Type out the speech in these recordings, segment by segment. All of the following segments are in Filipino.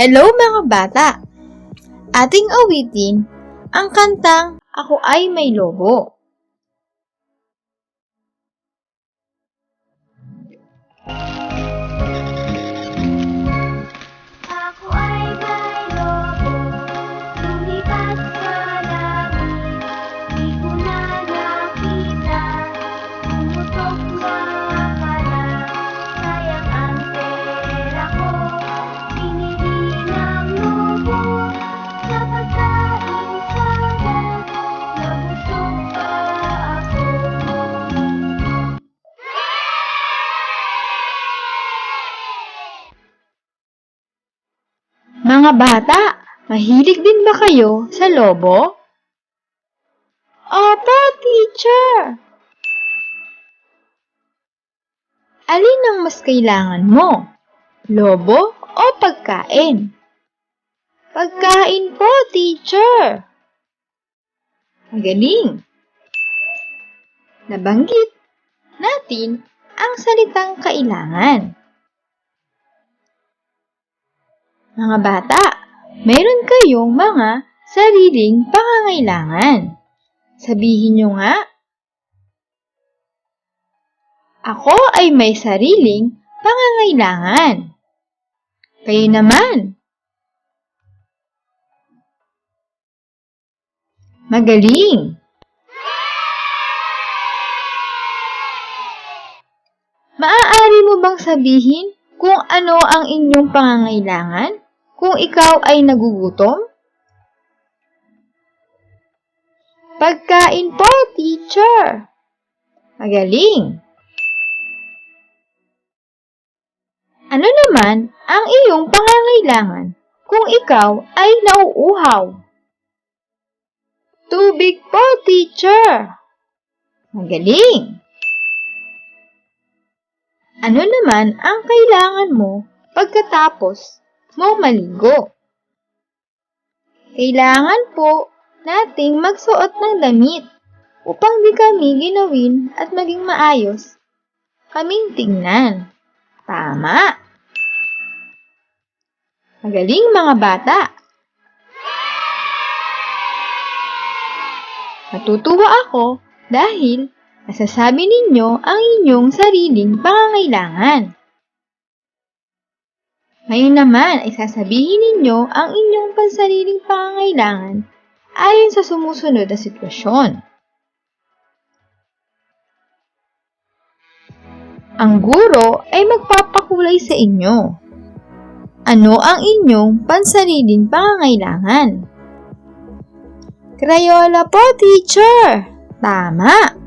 Hello mga bata! Ating awitin ang kantang Ako ay May Lobo. Ako ay may lobo, lumipat sa langit. Di ko na nakita, pumutok mga pala. Sayang ang pera ko, binili ng lobo. Sa pagkain sana, nabusog pa ako. Mga bata, mahilig din ba kayo sa lobo? Opo, teacher! Alin ang mas kailangan mo? Lobo o pagkain? Pagkain po, teacher! Magaling! Nabanggit natin ang salitang kailangan. Mga bata, mayroon kayong mga sariling pangangailangan. Sabihin nyo nga, ako ay may sariling pangangailangan. Kayo naman. Magaling! Maaari mo bang sabihin kung ano ang inyong pangangailangan kung ikaw ay nagugutom? Pagkain po, teacher! Magaling! Ano naman ang iyong pangangailangan kung ikaw ay nauuhaw? Tubig po, teacher! Magaling! Ano naman ang kailangan mo pagkatapos mo maligo? Kailangan po nating magsuot ng damit upang di kami ginawin at maging maayos kaming tingnan. Tama! Magaling mga bata! Natutuwa ako dahil nasasabi ninyo ang inyong sariling pangangailangan. Ngayon naman ay sasabihin ninyo ang inyong pansariling pangangailangan ayon sa sumusunod na sitwasyon. Ang guro ay magpapakulay sa inyo. Ano ang inyong pansariling pangangailangan? Crayola po, teacher! Tama!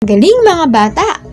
Galing mga bata!